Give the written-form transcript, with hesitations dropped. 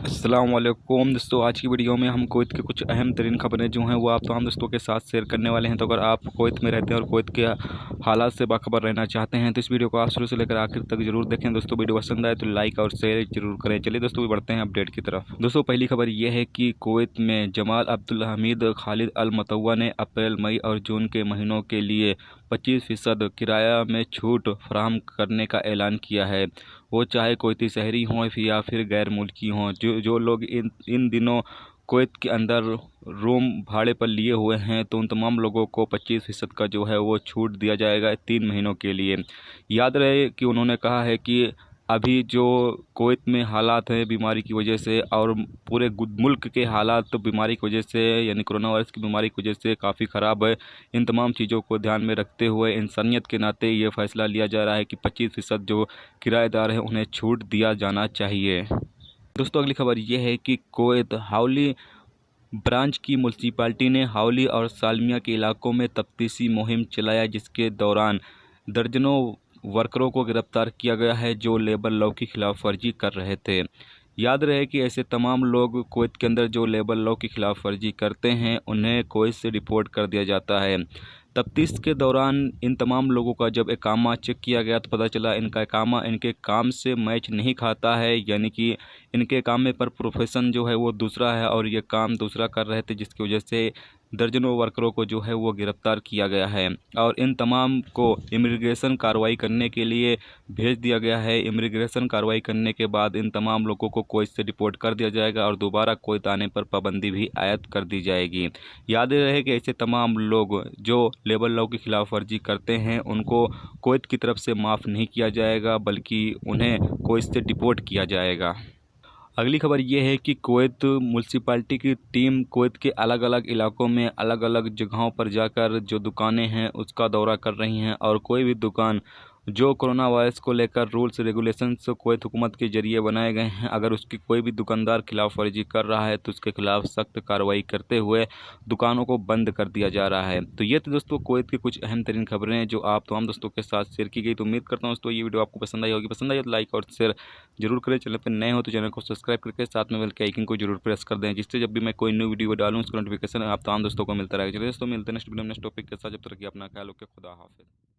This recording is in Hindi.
अस्सलाम वालेकुम दोस्तों, आज की वीडियो में हम कुवैत के कुछ अहम तरीन खबरें जो हैं वो आप तमाम दोस्तों के साथ शेयर करने वाले हैं। तो अगर आप कुवैत में रहते हैं और कुवैत के हालात से बाखबर रहना चाहते हैं तो इस वीडियो को आप शुरू से लेकर आखिर तक जरूर देखें। दोस्तों वीडियो पसंद आए तो लाइक और शेयर जरूर करें। चलिए दोस्तों भी बढ़ते हैं अपडेट की तरफ। दोस्तों पहली खबर यह है कि कुवैत में जमाल अब्दुल हमीद खालिद अल मतवा ने अप्रैल, मई और जून के महीनों के लिए 25% किराया में छूट फराहम करने का ऐलान किया है। वो चाहे कुवैती शहरी हों या फिर गैर मुल्की हों, जो लोग इन दिनों कुवैत के अंदर रूम भाड़े पर लिए हुए हैं तो उन तमाम लोगों को 25% का जो है वो छूट दिया जाएगा 3 महीनों के लिए। याद रहे कि उन्होंने कहा है कि अभी जो कुवैत में हालात हैं बीमारी की वजह से और पूरे मुल्क के हालात तो बीमारी की वजह से यानी कोरोना वायरस की बीमारी की वजह से काफ़ी ख़राब है। इन तमाम चीज़ों को ध्यान में रखते हुए इंसानियत के नाते ये फ़ैसला लिया जा रहा है कि 25% जो किराएदार हैं उन्हें छूट दिया जाना चाहिए। दोस्तों अगली खबर यह है कि कुवैत हाउली ब्रांच की म्यूनसिपालिटी ने हाउली और सालमिया के इलाकों में तफ्तीशी मुहिम चलाया, जिसके दौरान दर्जनों वर्करों को गिरफ्तार किया गया है जो लेबर लॉ की खिलाफ वर्जी कर रहे थे। याद रहे कि ऐसे तमाम लोग कुवैत के अंदर जो लेबर लॉ की खिलाफ वर्जी करते हैं उन्हें कुवैत से रिपोर्ट कर दिया जाता है। तफ्तीश के दौरान इन तमाम लोगों का जब इकामा चेक किया गया तो पता चला इनका इकामा इनके काम से मैच नहीं खाता है, यानी कि इनके कामे पर प्रोफेशन जो है वो दूसरा है और ये काम दूसरा कर रहे थे, जिसकी वजह से दर्जनों वर्करों को जो है वो गिरफ्तार किया गया है और इन तमाम को इमिग्रेशन कार्रवाई करने के लिए भेज दिया गया है। इमिग्रेशन कार्रवाई करने के बाद इन तमाम लोगों को कुवैत से डिपोर्ट कर दिया जाएगा और दोबारा कुवैत आने पर पाबंदी भी आयद कर दी जाएगी। याद रहे कि ऐसे तमाम लोग जो लेबर लॉ की खिलाफ वर्जी करते हैं उनको कुवैत की तरफ से माफ़ नहीं किया जाएगा, बल्कि उन्हें कुवैत से डिपोर्ट किया जाएगा। अगली खबर यह है कि कुवैत म्यूनसिपालिटी की टीम कुवैत के अलग अलग इलाकों में अलग अलग जगहों पर जाकर जो दुकानें हैं उसका दौरा कर रही हैं और कोई भी दुकान जो कोरोना वायरस को लेकर रूल्स रेगुलेशंस कुवैत हुकूमत के ज़रिए बनाए गए हैं, अगर उसकी कोई भी दुकानदार खिलाफ वर्जी कर रहा है तो उसके खिलाफ सख्त कार्रवाई करते हुए दुकानों को बंद कर दिया जा रहा है। तो ये तो दोस्तों कुवैत की कुछ अहम तरीन खबरें जो आप तमाम दोस्तों के साथ शेयर की गई। तो उम्मीद करता हूँ दोस्तों ये वीडियो आपको पसंद आई होगी। पसंद आई तो लाइक और शेयर जरूर करें। चैनल पर नए हो तो चैनल को सब्सक्राइब करके साथ में बेल के आइकन को जरूर प्रेस कर दें, जिससे जब भी मैं कोई न्यू वीडियो डालूँ उसका नोटिफिकेशन आप तमाम दोस्तों को मिलता रहेगा। चलिए दोस्तों मिलते हैं नेक्स्ट वीडियो में नेक्स्ट टॉपिक के साथ। जब तक कि अपना ख्याल रखें। खुदा हाफिज़।